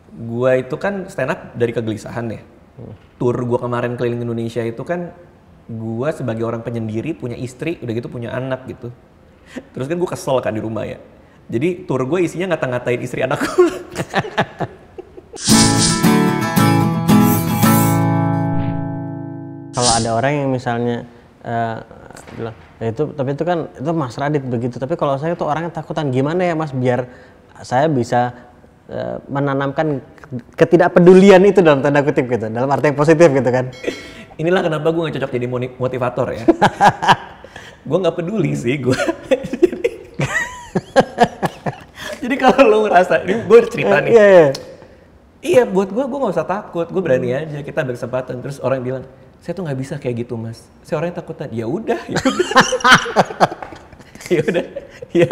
Gua itu kan stand up dari kegelisahan ya. Tour gua kemarin keliling Indonesia itu kan gua sebagai orang penyendiri, punya istri, udah gitu punya anak gitu. Terus kan gua kesel kan di rumah ya. Jadi tour gua isinya ngata-ngatain istri anakku. Kalau ada orang yang misalnya bilang, ya tapi itu kan itu Mas Radit begitu. Tapi kalau saya tuh orangnya takutan, gimana ya Mas biar saya bisa menanamkan ketidakpedulian itu dalam tanda kutip gitu, dalam arti yang positif gitu kan. Inilah kenapa gue gak cocok jadi motivator ya. Gue gak peduli sih gue. Jadi kalau lo ngerasa, ini gue cerita nih. Iya buat gue gak usah takut, gue berani aja, kita berkesempatan. Terus orang bilang, saya tuh gak bisa kayak gitu Mas. Saya orangnya takutan, ya udah. Ya udah, ya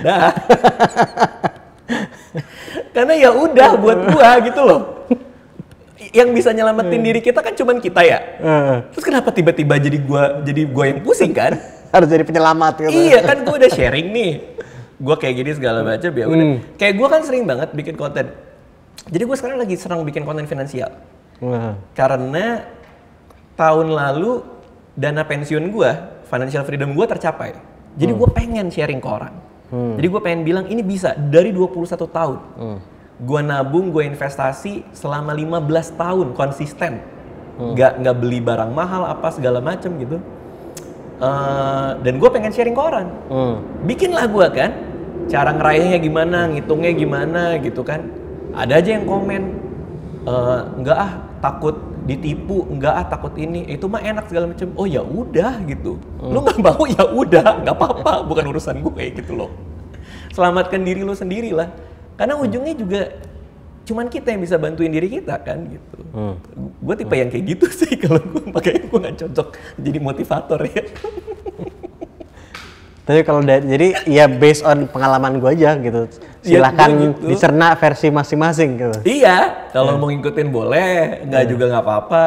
dah. Karena ya udah buat gua gitu loh. Yang bisa nyelamatin diri kita kan cuman kita ya. Terus kenapa tiba-tiba jadi gua yang pusing kan? Harus jadi penyelamat gitu. Iya kan gua udah sharing nih. Gua kayak gini segala macam ya udah. Kayak gua kan sering banget bikin konten. Jadi gua sekarang lagi senang bikin konten finansial. Karena tahun lalu dana pensiun gua, financial freedom gua tercapai. Jadi gua pengen sharing ke orang. Jadi gue pengen bilang ini bisa dari 21 tahun. Gue nabung, gue investasi selama 15 tahun konsisten. Nggak beli barang mahal apa segala macem gitu. Dan gue pengen sharing ke orang. Bikinlah gue kan. Cara ngeraihnya gimana, ngitungnya gimana gitu kan. Ada aja yang komen. Enggak takut ditipu, enggak takut ini. Itu mah enak segala macem. Oh ya udah gitu. Lu nggak mau ya udah, nggak apa-apa. Bukan urusan gue gitu loh. Selamatkan diri lu sendiri lah. Karena ujungnya juga cuman kita yang bisa bantuin diri kita kan gitu. Gue tipe yang kayak gitu sih kalau gue, makanya gue nggak cocok jadi motivator ya. Tapi kalau jadi ya based on pengalaman gue aja gitu. Silahkan ya, gitu. Dicerna versi masing-masing gitu. Iya, kalau mau ngikutin boleh, nggak juga nggak apa-apa.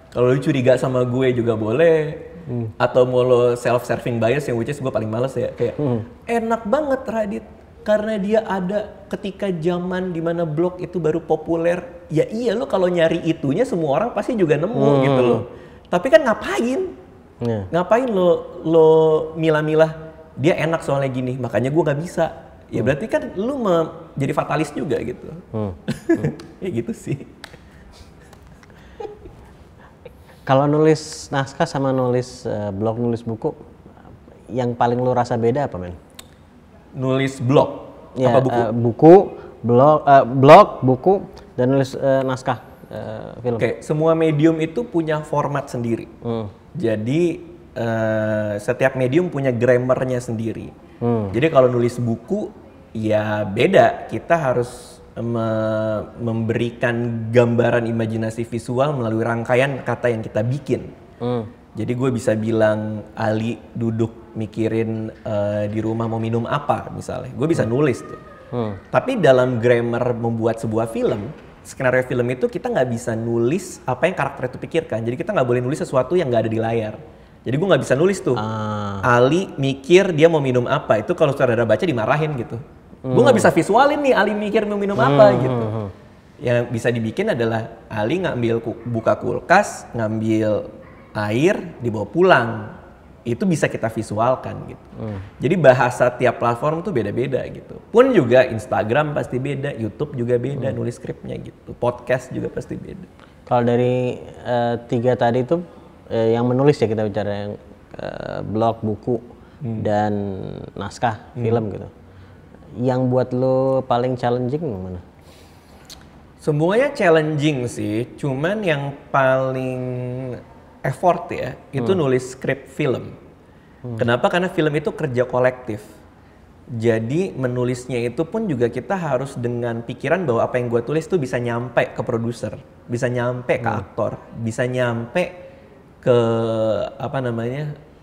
Kalau lu curiga sama gue juga boleh. Atau mau lo self-serving bias yang which is gue paling males ya. Kayak enak banget Radit. Karena dia ada ketika zaman dimana blog itu baru populer. Ya iya lo kalau nyari itunya semua orang pasti juga nemu gitu loh. Tapi kan ngapain? Ngapain lo milah-milah dia enak soalnya gini, makanya gue nggak bisa. Ya berarti kan lu jadi fatalis juga gitu. Ya gitu sih. Kalau nulis naskah sama nulis blog, nulis buku, yang paling lu rasa beda apa men? Nulis blog? Ya, apa buku? Buku, blog, buku, dan nulis naskah film. Oke, semua medium itu punya format sendiri. Jadi setiap medium punya grammarnya sendiri. Jadi kalau nulis buku ya beda, kita harus memberikan gambaran imajinasi visual melalui rangkaian kata yang kita bikin. Jadi gue bisa bilang Ali duduk mikirin di rumah mau minum apa misalnya, gue bisa nulis tuh. Tapi dalam grammar membuat sebuah film, skenario film itu kita nggak bisa nulis apa yang karakter itu pikirkan. Jadi kita nggak boleh nulis sesuatu yang nggak ada di layar. Jadi gue nggak bisa nulis tuh. Ali mikir dia mau minum apa, itu kalau saudara baca dimarahin gitu. Gue nggak bisa visualin nih Ali mikir mau minum apa gitu. Yang bisa dibikin adalah Ali buka kulkas, ngambil air, dibawa pulang. Itu bisa kita visualkan gitu. Jadi bahasa tiap platform tuh beda-beda gitu. Pun juga Instagram pasti beda, YouTube juga beda, nulis skripnya gitu. Podcast juga pasti beda. Kalau dari tiga tadi itu yang menulis ya kita bicara yang blog, buku, dan naskah film gitu. Yang buat lo paling challenging mana? Semuanya challenging sih, cuman yang paling effort ya, itu nulis skrip film. Kenapa? Karena film itu kerja kolektif. Jadi menulisnya itu pun juga kita harus dengan pikiran bahwa apa yang gue tulis tuh bisa nyampe ke produser, bisa nyampe ke aktor, bisa nyampe ke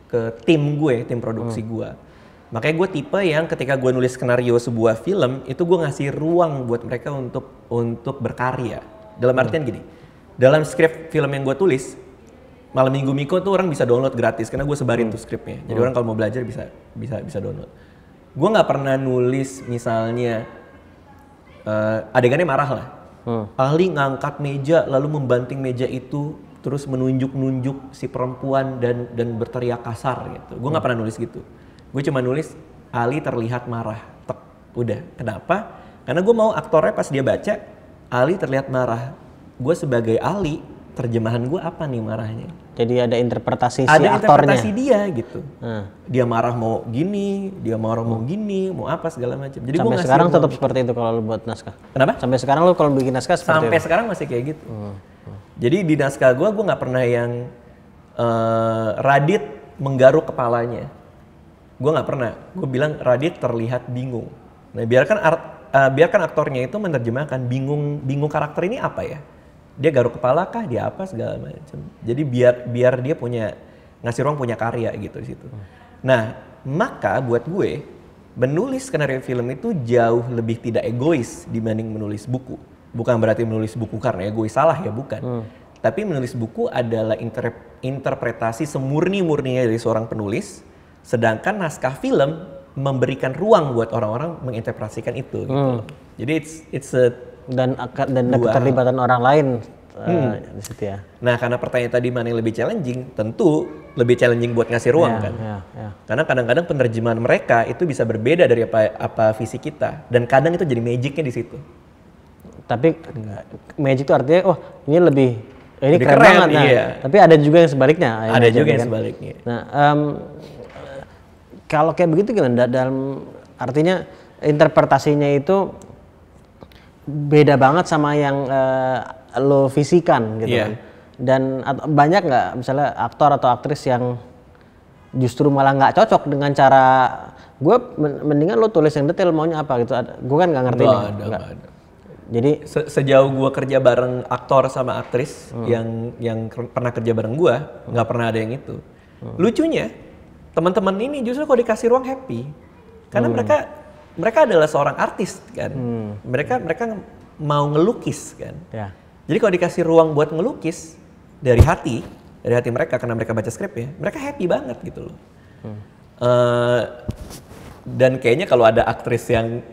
ke tim gue, tim produksi gue. Makanya gue tipe yang ketika gue nulis skenario sebuah film, itu gue ngasih ruang buat mereka untuk berkarya. Dalam artian gini, dalam skrip film yang gue tulis, Malam Minggu Miko tuh orang bisa download gratis karena gue sebarin tuh skripnya. Jadi orang kalau mau belajar bisa download. Gue nggak pernah nulis misalnya adegannya marah lah. Ali ngangkat meja lalu membanting meja itu terus menunjuk-nunjuk si perempuan dan berteriak kasar gitu. Gue nggak pernah nulis gitu. Gue cuma nulis Ali terlihat marah. Tek, udah. Kenapa? Karena gue mau aktornya pas dia baca Ali terlihat marah. Gue sebagai Ali, terjemahan gue apa nih marahnya? Jadi ada interpretasi si ada aktornya. interpretasi dia gitu. Dia marah mau gini, dia marah mau gini, mau apa segala macam. Jadi sampai sekarang tetap seperti itu kalau lu buat naskah. Kenapa? Sampai sekarang lu kalau bikin naskah seperti sampai itu. sekarang masih kayak gitu. Jadi di naskah gue nggak pernah yang Radit menggaruk kepalanya. Gue nggak pernah. Gue bilang Radit terlihat bingung. Nah biarkan aktornya itu menerjemahkan bingung karakter ini apa ya? Dia garuk kepala kah? Dia apa segala macam. Jadi biar dia ngasih ruang punya karya gitu di situ. Nah, maka buat gue menulis skenario film itu jauh lebih tidak egois dibanding menulis buku. Bukan berarti menulis buku karena egois, salah ya, bukan. Tapi menulis buku adalah interpretasi semurni-murninya dari seorang penulis, sedangkan naskah film memberikan ruang buat orang-orang menginterpretasikan itu gitu. Jadi it's a dan keterlibatan orang lain di situ ya. Nah, karena pertanyaan tadi mana yang lebih challenging, tentu lebih challenging buat ngasih ruang kan. Karena kadang-kadang penerjemahan mereka itu bisa berbeda dari apa visi kita, dan kadang itu jadi magicnya di situ. Tapi magic itu artinya ini ini keren banget. Nah, iya. Tapi ada juga yang sebaliknya. Ada juga yang sebaliknya. Nah, kalau kayak begitu gimana? Dalam artinya interpretasinya itu beda banget sama yang lo visikan gitu kan. Dan banyak nggak misalnya aktor atau aktris yang justru malah nggak cocok dengan cara gue, mendingan lo tulis yang detail maunya apa gitu. Gue kan nggak ngerti. Nggak ada. Jadi sejauh gue kerja bareng aktor sama aktris yang pernah kerja bareng gue, nggak pernah ada yang itu. Lucunya teman-teman ini justru kalau dikasih ruang happy, karena mereka adalah seorang artis kan. Mereka mau ngelukis kan. Ya. Jadi kalau dikasih ruang buat ngelukis dari hati mereka karena mereka baca skrip ya, mereka happy banget gitu loh. Dan kayaknya kalau ada aktris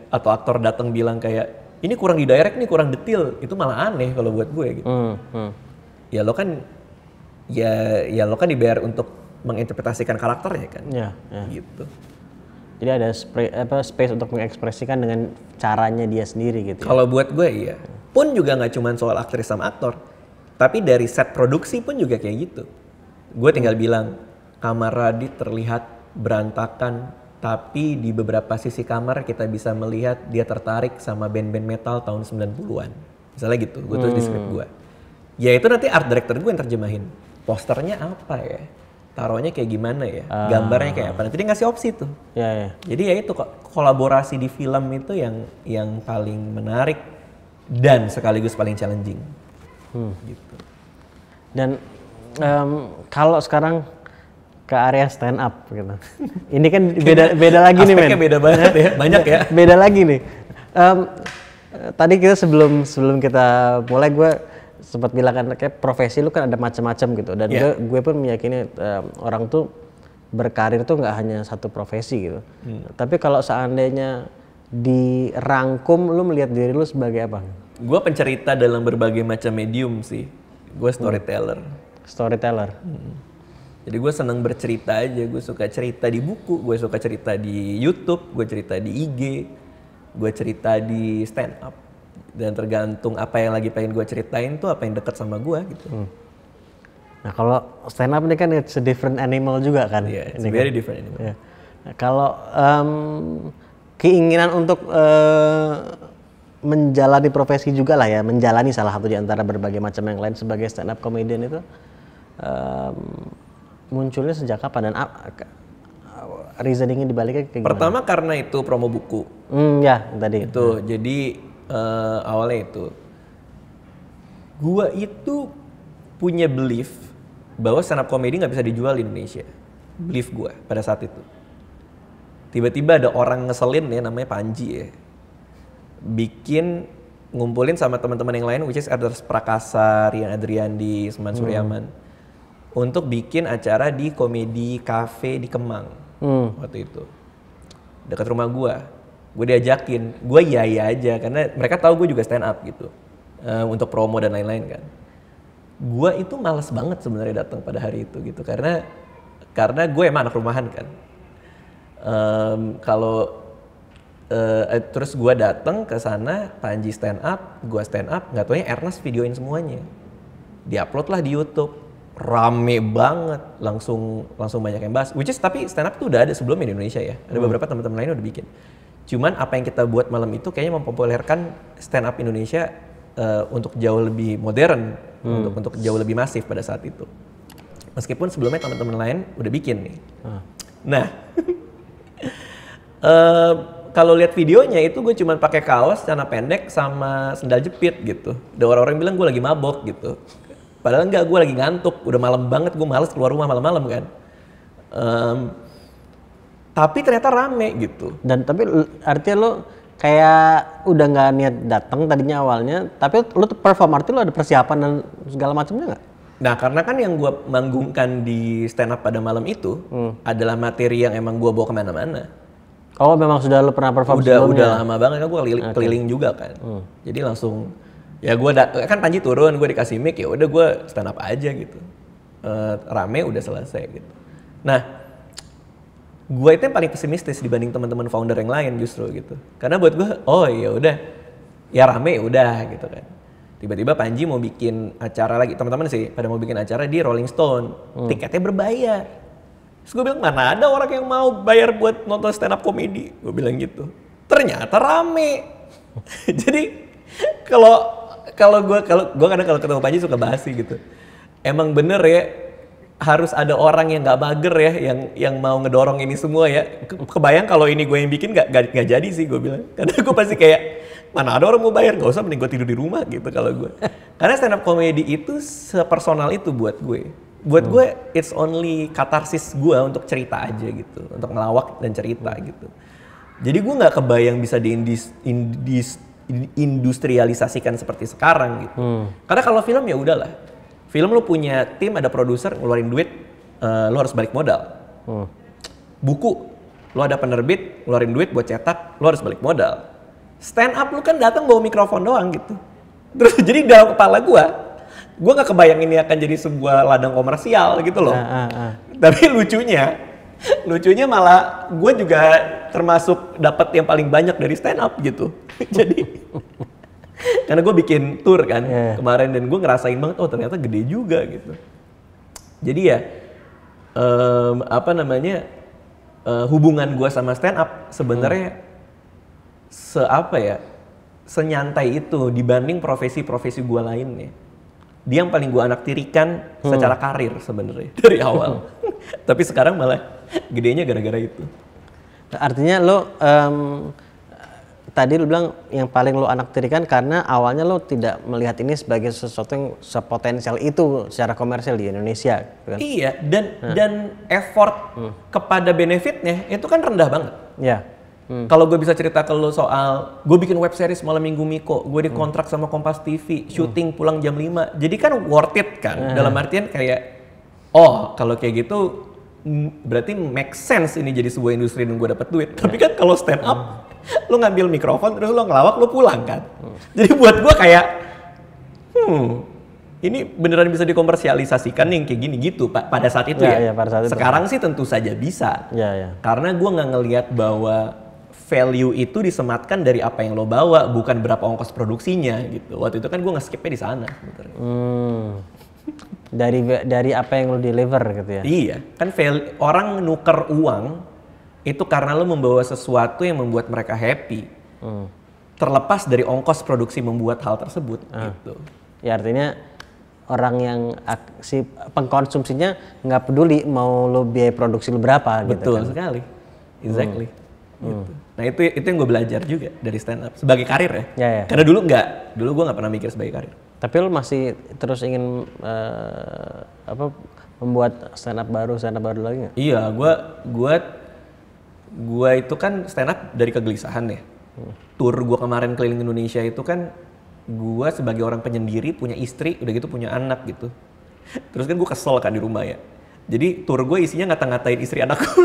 atau aktor datang bilang kayak ini kurang didirect, ini kurang detail, itu malah aneh kalau buat gue gitu. Ya lo kan dibayar untuk menginterpretasikan karakternya kan. Ya. Gitu. Jadi ada space untuk mengekspresikan dengan caranya dia sendiri gitu. Kalau buat gue iya. Pun juga nggak cuma soal aktris sama aktor, tapi dari set produksi pun juga kayak gitu. Gue tinggal bilang kamar Radit terlihat berantakan, tapi di beberapa sisi kamar kita bisa melihat dia tertarik sama band-band metal tahun 90-an. Misalnya gitu, gue tulis di skrip gue. Ya itu nanti art director gue yang terjemahin. Posternya apa ya? Taruhnya kayak gimana ya? Gambarnya kayak apa? Nanti dia ngasih opsi tuh. Ya. Jadi ya itu kolaborasi di film itu yang paling menarik dan sekaligus paling challenging. Gitu. Dan kalau sekarang ke area stand up gitu. Ini kan beda lagi nih men. Aspeknya beda banget ya, banyak ya. Beda lagi nih. Tadi kita sebelum kita mulai gue sempat bilang kan kayak profesi lu kan ada macam-macam gitu, dan gue pun meyakini orang tuh berkarir tuh nggak hanya satu profesi gitu. Tapi kalau seandainya dirangkum, lu melihat diri lu sebagai apa? Gue pencerita dalam berbagai macam medium sih. Gue storyteller. Jadi gue seneng bercerita aja, gue suka cerita di buku, gue suka cerita di YouTube, gue cerita di IG, gue cerita di stand up. Dan tergantung apa yang lagi pengen gue ceritain tuh apa yang deket sama gue gitu. Nah kalau stand up ini kan it's a different animal juga kan? Iya, it's a very different animal. Yeah. Nah, kalau keinginan untuk menjalani profesi juga lah ya, menjalani salah satu di antara berbagai macam yang lain sebagai stand up comedian itu munculnya sejak kapan dan reasoningnya dibaliknya kayak gimana? Pertama karena itu promo buku. Ya tadi. Itu jadi awalnya itu. Gua itu punya belief bahwa stand up comedy nggak bisa dijual di Indonesia. Belief gua pada saat itu. Tiba-tiba ada orang ngeselin ya namanya Panji ya. Ngumpulin sama teman-teman yang lain which is Ernest Prakasa, Rian Adriandi, Seman Suryaman. Untuk bikin acara di komedi cafe di Kemang waktu itu dekat rumah gue diajakin, gue iya aja karena mereka tahu gue juga stand up gitu. untuk promo dan lain-lain kan. Gua itu males banget sebenarnya datang pada hari itu gitu karena gue emang anak rumahan kan. Terus gue datang ke sana, Panji stand up, gue stand up, nggak taunya Ernest videoin semuanya, diupload lah di YouTube, rame banget, langsung banyak yang bahas. Which is tapi stand up tuh udah ada sebelumnya di Indonesia ya, ada beberapa teman-teman lain udah bikin. Cuman apa yang kita buat malam itu kayaknya mempopulerkan stand up Indonesia untuk jauh lebih modern, untuk jauh lebih masif pada saat itu. Meskipun sebelumnya teman-teman lain udah bikin nih. Nah. Kalau lihat videonya itu gue cuma pakai kaos, celana pendek sama sendal jepit gitu. Ada orang-orang bilang gue lagi mabok gitu. Padahal enggak, gue lagi ngantuk. Udah malam banget, gue males keluar rumah malam-malam kan. Tapi ternyata rame gitu. Dan tapi artinya lo kayak udah nggak niat datang tadinya awalnya, tapi lo tuh perform, artinya lo ada persiapan dan segala macamnya nggak? Nah karena kan yang gue manggungkan di stand up pada malam itu adalah materi yang emang gue bawa kemana-mana. Oh memang sudah lo pernah perform sebelumnya? Udah lama banget kan gue keliling juga kan. Jadi langsung ya gue kan Panji turun, gue dikasih mic, ya udah gue stand up aja gitu. Rame udah selesai gitu. Nah gue itu yang paling pesimistis dibanding teman-teman founder yang lain justru gitu. Karena buat gue, oh ya udah, ya rame udah gitu kan. Tiba-tiba Panji mau bikin acara lagi, teman-teman sih pada mau bikin acara di Rolling Stone, tiketnya berbayar. Terus gue bilang mana ada orang yang mau bayar buat nonton stand up comedy, gue bilang gitu. Ternyata rame. Jadi kalau gue kadang kalau ketemu Panji suka basi gitu. Emang bener ya. Harus ada orang yang nggak mager ya, yang mau ngedorong ini semua ya. Kebayang kalau ini gue yang bikin nggak jadi sih gue bilang. Karena gue pasti kayak mana ada orang mau bayar, nggak usah, mending gue tidur di rumah gitu kalau gue. Karena stand up comedy itu sepersonal itu buat gue. Buat gue it's only katarsis gue untuk cerita aja gitu, untuk ngelawak dan cerita gitu. Jadi gue nggak kebayang bisa diindustrialisasikan seperti sekarang gitu. Karena kalau film ya udahlah. Film lu punya tim, ada produser, ngeluarin duit, lu harus balik modal. Buku, lu ada penerbit, ngeluarin duit buat cetak, lu harus balik modal. Stand up lu kan datang bawa mikrofon doang gitu. Terus jadi dalam kepala gue gak kebayang ini akan jadi sebuah ladang komersial gitu loh. Tapi lucunya malah gue juga termasuk dapat yang paling banyak dari stand up gitu. Jadi karena gue bikin tour kan kemarin dan gue ngerasain banget, oh ternyata gede juga gitu. Jadi ya hubungan gue sama stand up sebenarnya senyantai itu dibanding profesi-profesi gue lainnya. Dia yang paling gue anaktirikan secara karir sebenarnya dari awal. Tapi sekarang malah gedenya gara-gara itu. Artinya lo tadi lo bilang yang paling lo anaktirikan karena awalnya lo tidak melihat ini sebagai sesuatu yang sepotensial itu secara komersial di Indonesia. Kan? Iya, dan effort kepada benefitnya itu kan rendah banget. Iya. Kalau gue bisa cerita ke lo soal gue bikin web series Malam Minggu Miko, gue dikontrak sama Kompas TV, syuting pulang jam 5. Jadi kan worth it kan. Dalam artian kayak kalau kayak gitu berarti make sense ini jadi sebuah industri dan gue dapat duit. Tapi kan kalau stand up lo ngambil mikrofon terus lo ngelawak, lo pulang kan. Jadi buat gue kayak ini beneran bisa dikomersialisasikan yang kayak gini gitu pada saat itu ya. Pada saat itu. Sekarang sih tentu saja bisa. Karena gue nggak ngelihat bahwa value itu disematkan dari apa yang lo bawa, bukan berapa ongkos produksinya gitu. Waktu itu kan gue nge-skipnya di sana. Dari apa yang lo deliver gitu ya? Iya, kan orang nuker uang itu karena lo membawa sesuatu yang membuat mereka happy. Terlepas dari ongkos produksi membuat hal tersebut gitu. Ya artinya orang yang si pengkonsumsinya nggak peduli mau lo biaya produksi lo berapa. Betul gitu kan? Sekali, exactly. Gitu. Nah itu yang gue belajar juga dari stand up sebagai karir ya. Karena dulu gue nggak pernah mikir sebagai karir. Tapi lo masih terus ingin membuat stand up baru lagi nggak? Iya, gue itu kan stand up dari kegelisahan ya. Tour gue kemarin keliling Indonesia itu kan gue sebagai orang penyendiri, punya istri, udah gitu punya anak gitu. Terus kan gue kesel kan di rumah ya. Jadi tour gue isinya ngata-ngatain istri anakku.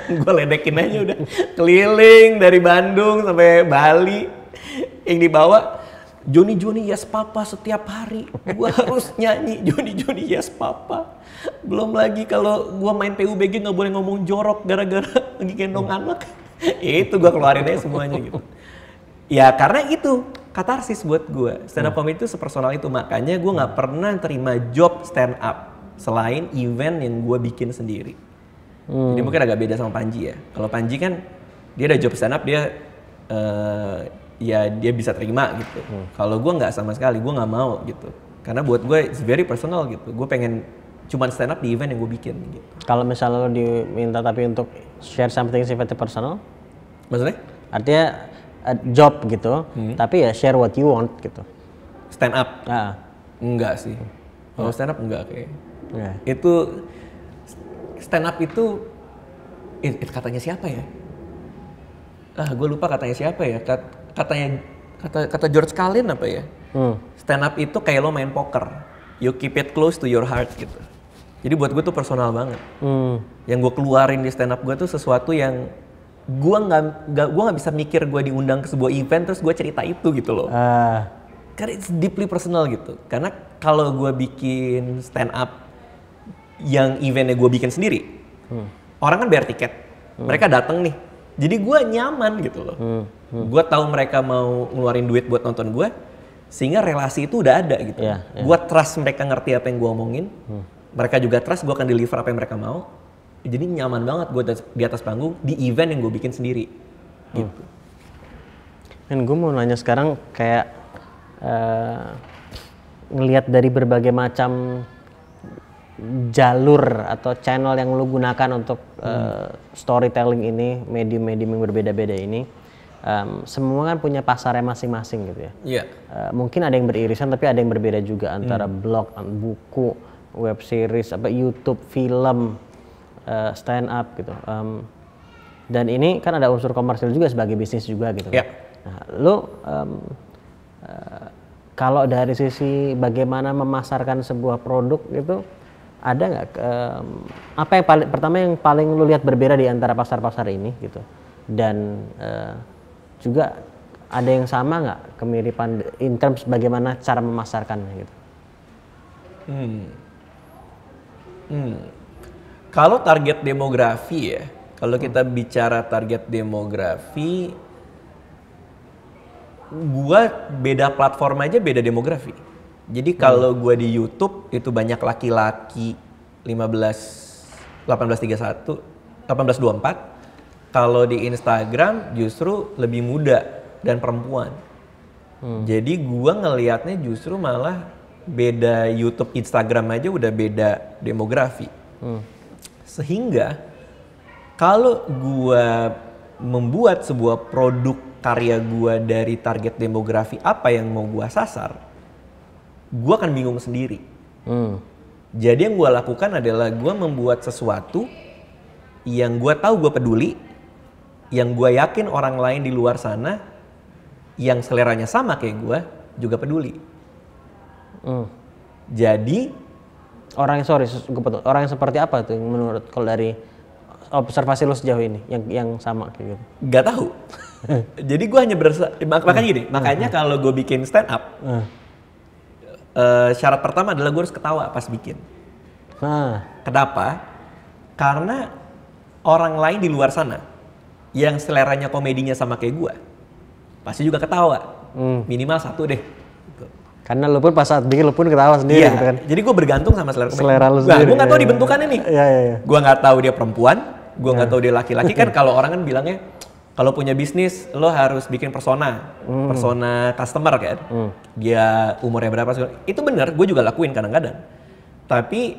Gue ledekin aja udah keliling dari Bandung sampai Bali. yang dibawa Johnny Yes Papa setiap hari. Gua harus nyanyi Johnny Yes Papa. Belum lagi kalau gua main PUBG nggak boleh ngomong jorok gara-gara lagi gendong anak. Itu gua keluarin aja semuanya gitu. Ya karena itu katarsis buat gua. Stand up comedy itu sepersonal itu. Makanya gua nggak pernah terima job stand up selain event yang gua bikin sendiri. Jadi mungkin agak beda sama Panji ya. Kalau Panji kan dia ada job stand up, dia ya dia bisa terima gitu. Kalau gue nggak sama sekali, gue nggak mau gitu. Karena buat gue it's very personal gitu. Gue pengen cuman stand up di event yang gue bikin gitu. Kalau misalnya lo diminta tapi untuk share something sifatnya personal, maksudnya? Artinya job gitu, tapi ya share what you want gitu. Stand up? Enggak sih. Kalau stand up enggak kayak. Itu stand up itu katanya siapa ya? Gue lupa katanya siapa ya. Kata George Carlin apa ya? Stand up itu kayak lo main poker. You keep it close to your heart gitu. Jadi buat gue tuh personal banget. Yang gue keluarin di stand up gue tuh sesuatu yang gue nggak bisa mikir gue diundang ke sebuah event terus gue cerita itu gitu loh. Karena it's deeply personal gitu. Karena kalau gue bikin stand up yang eventnya gue bikin sendiri, orang kan bayar tiket, mereka datang nih. Jadi gue nyaman gitu loh. Gue tahu mereka mau ngeluarin duit buat nonton gue, sehingga relasi itu udah ada gitu. Gue trust mereka ngerti apa yang gue omongin, mereka juga trust gue akan deliver apa yang mereka mau. Jadi nyaman banget gue di atas panggung di event yang gue bikin sendiri. Gitu. Dan gue mau nanya sekarang kayak ngelihat dari berbagai macam jalur atau channel yang lu gunakan untuk storytelling ini, medium-medium yang berbeda-beda ini, semua kan punya pasarnya masing-masing gitu ya. Iya. Mungkin ada yang beririsan tapi ada yang berbeda juga antara blog, buku, web series, YouTube, film, stand up gitu. Dan ini kan ada unsur komersil juga sebagai bisnis juga gitu. Iya. Nah, lu kalau dari sisi bagaimana memasarkan sebuah produk gitu, ada nggak apa yang paling lu lihat berbeda di antara pasar-pasar ini gitu, dan juga ada yang sama nggak kemiripan in terms bagaimana cara memasarkannya gitu? Kalau target demografi ya, kalau kita bicara target demografi, gua beda platform aja beda demografi. Jadi kalau gue di YouTube itu banyak laki-laki 1824. Kalau di Instagram justru lebih muda dan perempuan. Jadi gue ngelihatnya justru malah beda YouTube, Instagram aja udah beda demografi. Sehingga kalau gue membuat sebuah produk karya gue dari target demografi apa yang mau gue sasar, gue akan bingung sendiri. Jadi yang gue lakukan adalah gue membuat sesuatu yang gue tahu gue peduli, yang gue yakin orang lain di luar sana yang seleranya sama kayak gue juga peduli. Jadi orang yang seperti apa tuh menurut kalau dari observasi lo sejauh ini yang sama kayak gitu? Gak tahu. Jadi gue hanya makanya gini, makanya kalau gue bikin stand up, syarat pertama adalah gue harus ketawa pas bikin. Kenapa? Karena orang lain di luar sana yang seleranya komedinya sama kayak gue pasti juga ketawa. Minimal satu deh. Gitu. Karena lu pun pas saat bikin lu pun ketawa sendiri gitu kan. Jadi gue bergantung sama selera lu sendiri. Gue nggak tahu dibentukannya nih. Gue nggak tahu dia perempuan, gue nggak tahu dia laki-laki. Kan kalau orang kan bilangnya kalau punya bisnis, lo harus bikin persona customer kan. Dia umurnya berapa, itu bener, gue juga lakuin kadang-kadang. Tapi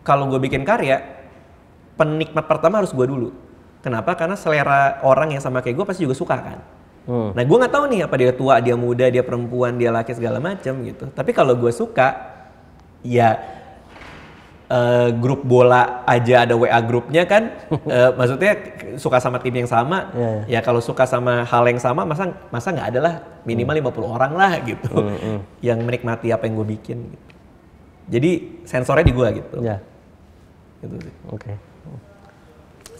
kalau gue bikin karya, penikmat pertama harus gue dulu. Kenapa? Karena selera orang yang sama kayak gue pasti juga suka kan. Nah gue nggak tahu nih apa dia tua, dia muda, dia perempuan, dia laki segala macam gitu. Tapi kalau gue suka, ya grup bola aja ada WA grupnya kan, maksudnya suka sama tim yang sama, ya kalau suka sama hal yang sama masa nggak ada lah minimal 50 orang lah gitu yang menikmati apa yang gue bikin gitu. Jadi sensornya di gue gitu. Ya. Gitu sih. Oke.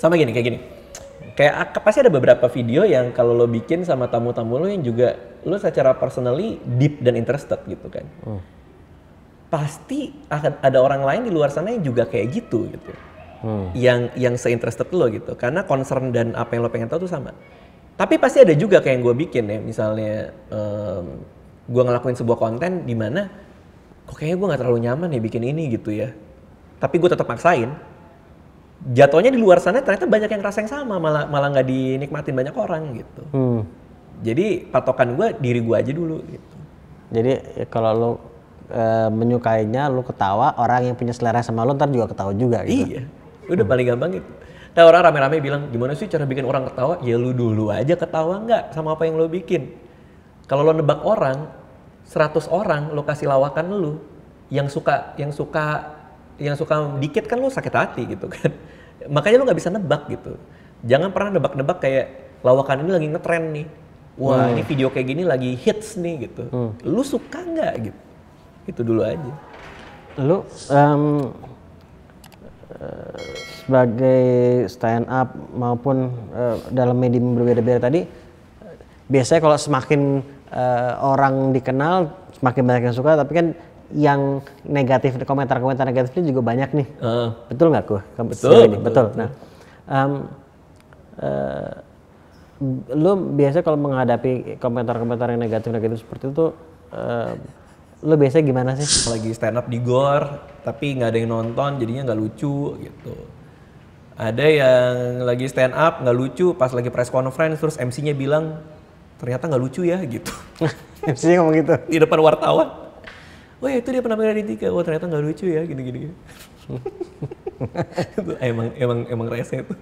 Sama gini, kayak gini. Kayak pasti ada beberapa video yang kalau lo bikin sama tamu-tamu lo yang juga lo secara personally deep dan interested gitu kan. Pasti akan ada orang lain di luar sana yang juga kayak gitu gitu. Yang se-interested lo gitu. Karena concern dan apa yang lo pengen tahu tuh sama. Tapi pasti ada juga kayak yang gue bikin ya, misalnya gue ngelakuin sebuah konten di mana kok kayaknya gue nggak terlalu nyaman ya bikin ini gitu ya. Tapi gue tetap maksain. Jatuhnya di luar sana ternyata banyak yang ngerasain sama, malah nggak dinikmatin banyak orang gitu. Jadi patokan gue diri gue aja dulu gitu. Jadi kalau lo menyukainya, lo ketawa, orang yang punya selera sama lo ntar juga ketawa juga gitu. Iya, udah paling gampang gitu. Nah orang rame-rame bilang, gimana sih cara bikin orang ketawa? Ya lu dulu aja ketawa nggak sama apa yang lo bikin. Kalau lo nebak orang, 100 orang lo kasih lawakan lu, yang suka dikit kan lo sakit hati gitu kan. Makanya lo nggak bisa nebak gitu. Jangan pernah nebak-nebak kayak lawakan ini lagi ngetren nih. Wah ini video kayak gini lagi hits nih gitu. Lu suka nggak gitu? Itu dulu aja. Lu sebagai stand up maupun dalam medium berbeda-beda tadi, biasanya kalau semakin orang dikenal semakin banyak yang suka, tapi kan yang negatif, komentar-komentar negatifnya juga banyak nih. Betul nggak Kuh? Betul. Nah, lu biasanya kalau menghadapi komentar-komentar yang negatif seperti itu, lu biasanya gimana sih? Lagi stand up di GOR, tapi nggak ada yang nonton, jadinya nggak lucu gitu. Ada yang lagi stand up nggak lucu, pas lagi press conference terus MC-nya bilang ternyata nggak lucu ya gitu. MC-nya ngomong gitu? Di depan wartawan. Oh ya itu dia penampilan di 3, oh ternyata nggak lucu ya gini-gini. emang rese itu.